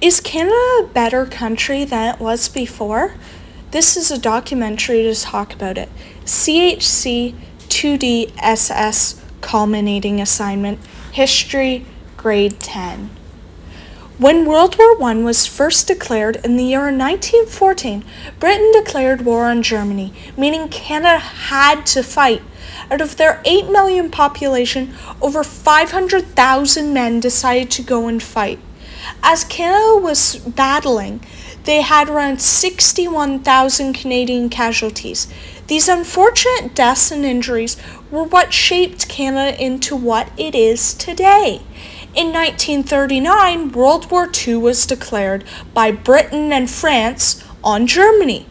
Is Canada a better country than it was before? This is a documentary to talk about it. CHC 2D SS Culminating Assignment, History, Grade 10. When World War I was first declared in the year 1914, Britain declared war on Germany, meaning Canada had to fight. Out of their 8 million population, over 500,000 men decided to go and fight. As Canada was battling, they had around 61,000 Canadian casualties. These unfortunate deaths and injuries were what shaped Canada into what it is today. In 1939, World War II was declared by Britain and France on Germany.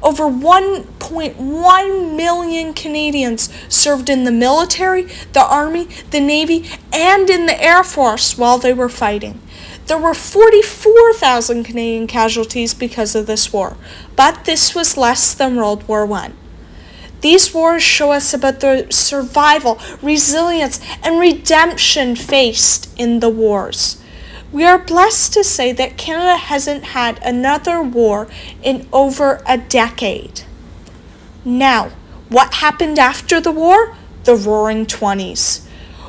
Over 1.1 million Canadians served in the military, the Army, the Navy, and in the Air Force while they were fighting. There were 44,000 Canadian casualties because of this war, but this was less than World War I. These wars show us about the survival, resilience, and redemption faced in the wars. We are blessed to say that Canada hasn't had another war in over a decade. Now, what happened after the war? The Roaring '20s.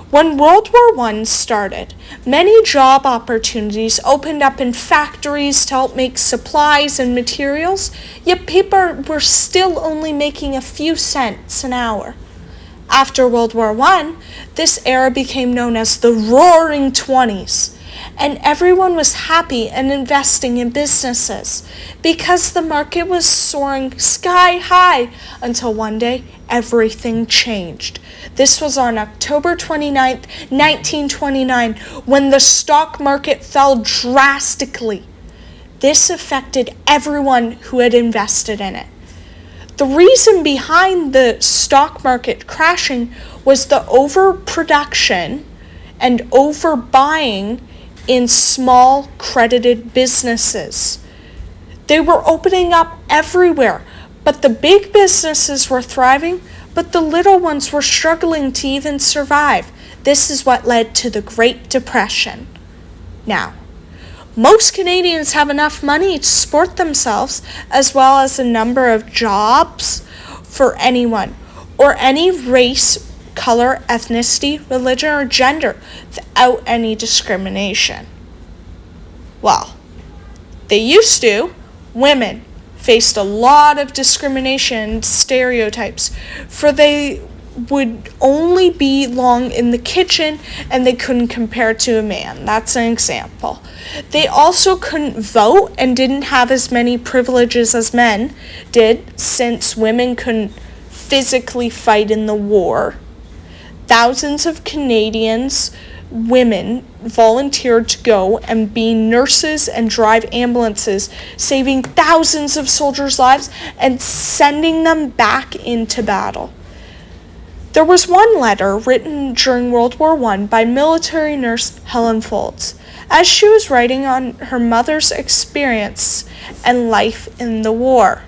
When World War I started, many job opportunities opened up in factories to help make supplies and materials, yet people were still only making a few cents an hour. After World War I, this era became known as the Roaring '20s, and everyone was happy and investing in businesses because the market was soaring sky high until one day everything changed. This was on October 29th, 1929, when the stock market fell drastically. This affected everyone who had invested in it. The reason behind the stock market crashing was the overproduction and overbuying in small credited businesses. They were opening up everywhere, but the big businesses were thriving, but the little ones were struggling to even survive. This is what led to the Great Depression. Now, most Canadians have enough money to support themselves, as well as a number of jobs for anyone, or any race, color, ethnicity, religion, or gender, without any discrimination. Well, they used to. Women faced a lot of discrimination and stereotypes, for they would only belong in the kitchen and they couldn't compare to a man. That's an example. They also couldn't vote and didn't have as many privileges as men did, since women couldn't physically fight in the war. Thousands of Canadians, women, volunteered to go and be nurses and drive ambulances, saving thousands of soldiers' lives and sending them back into battle. There was one letter written during World War I by military nurse Helen Folds, as she was writing on her mother's experience and life in the war.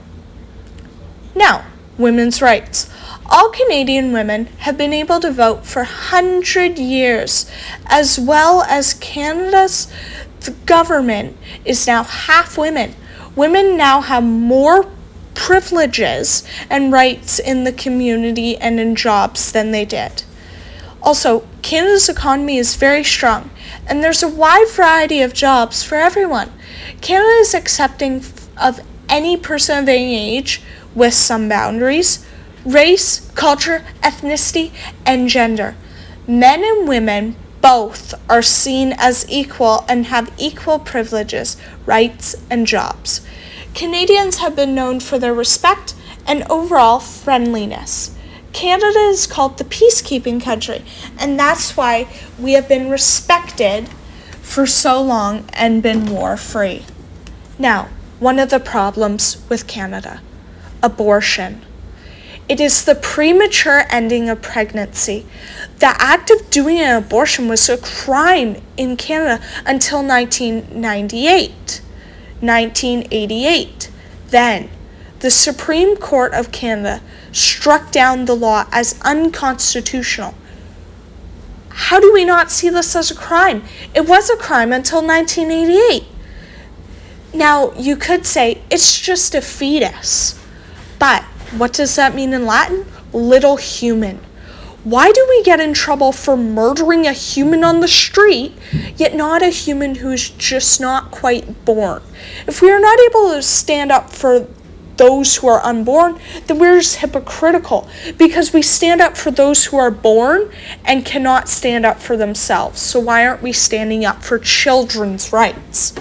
Now, women's rights. All Canadian women have been able to vote for 100 years, as well as Canada's government is now half women. Women now have more privileges and rights in the community and in jobs than they did. Also, Canada's economy is very strong, and there's a wide variety of jobs for everyone. Canada is accepting of any person of any age with some boundaries: race, culture, ethnicity, and gender. Men and women both are seen as equal and have equal privileges, rights, and jobs. Canadians have been known for their respect and overall friendliness. Canada is called the peacekeeping country, and that's why we have been respected for so long and been war-free. Now, one of the problems with Canada: abortion. It is the premature ending of pregnancy. The act of doing an abortion was a crime in Canada until 1988. Then, the Supreme Court of Canada struck down the law as unconstitutional. How do we not see this as a crime? It was a crime until 1988. Now, you could say it's just a fetus, but what does that mean in Latin? Little human. Why do we get in trouble for murdering a human on the street, yet not a human who's just not quite born? If we are not able to stand up for those who are unborn, then we're just hypocritical, because we stand up for those who are born and cannot stand up for themselves. So why aren't we standing up for children's rights?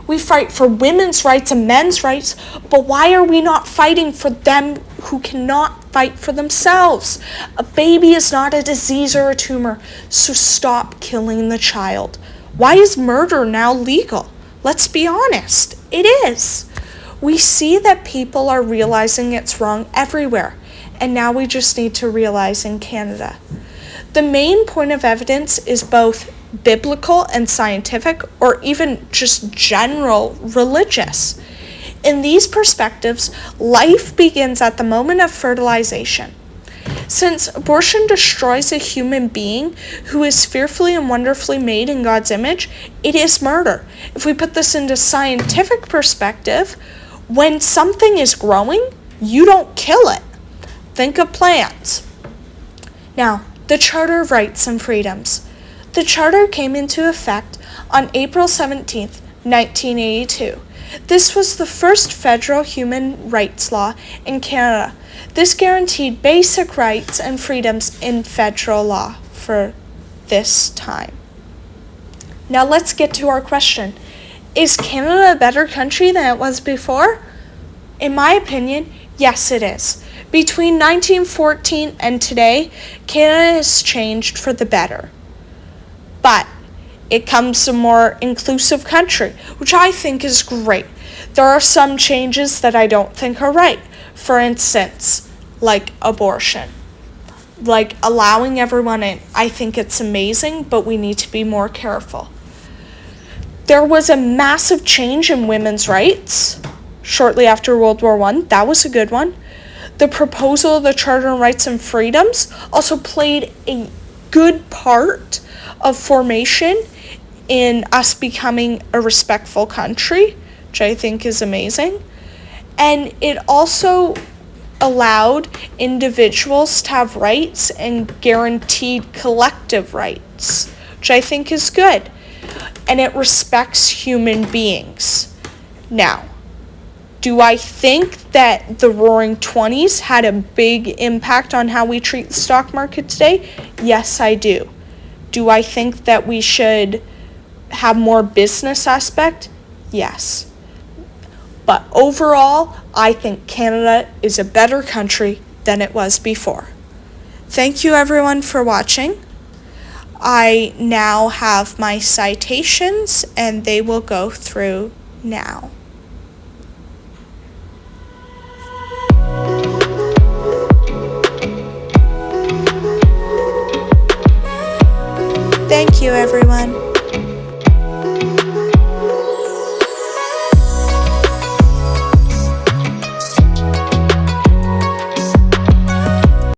We fight for women's rights and men's rights, but why are we not fighting for them who cannot fight for themselves? A baby is not a disease or a tumor, so stop killing the child. Why is murder now legal? Let's be honest, it is. We see that people are realizing it's wrong everywhere, and now we just need to realize in Canada. The main point of evidence is both biblical and scientific, or even just general religious. In these perspectives, life begins at the moment of fertilization. Since abortion destroys a human being who is fearfully and wonderfully made in God's image, it is murder. If we put this into scientific perspective, when something is growing, you don't kill it. Think of plants. Now, the Charter of Rights and Freedoms. The Charter came into effect on April 17, 1982. This was the first federal human rights law in Canada. This guaranteed basic rights and freedoms in federal law for this time. Now let's get to our question. Is Canada a better country than it was before? In my opinion, yes it is. Between 1914 and today, Canada has changed for the better. But it comes a more inclusive country, which I think is great. There are some changes that I don't think are right. For instance, like abortion. Like allowing everyone in. I think it's amazing, but we need to be more careful. There was a massive change in women's rights shortly after World War I. That was a good one. The proposal of the Charter of Rights and Freedoms also played a good part of formation in us becoming a respectful country, which I think is amazing. And it also allowed individuals to have rights and guaranteed collective rights, which I think is good. And it respects human beings. Now, do I think that the Roaring 20s had a big impact on how we treat the stock market today? Yes, I do. Do I think that we should have more business aspect? Yes. But overall, I think Canada is a better country than it was before. Thank you everyone for watching. I now have my citations and they will go through now. Thank you everyone.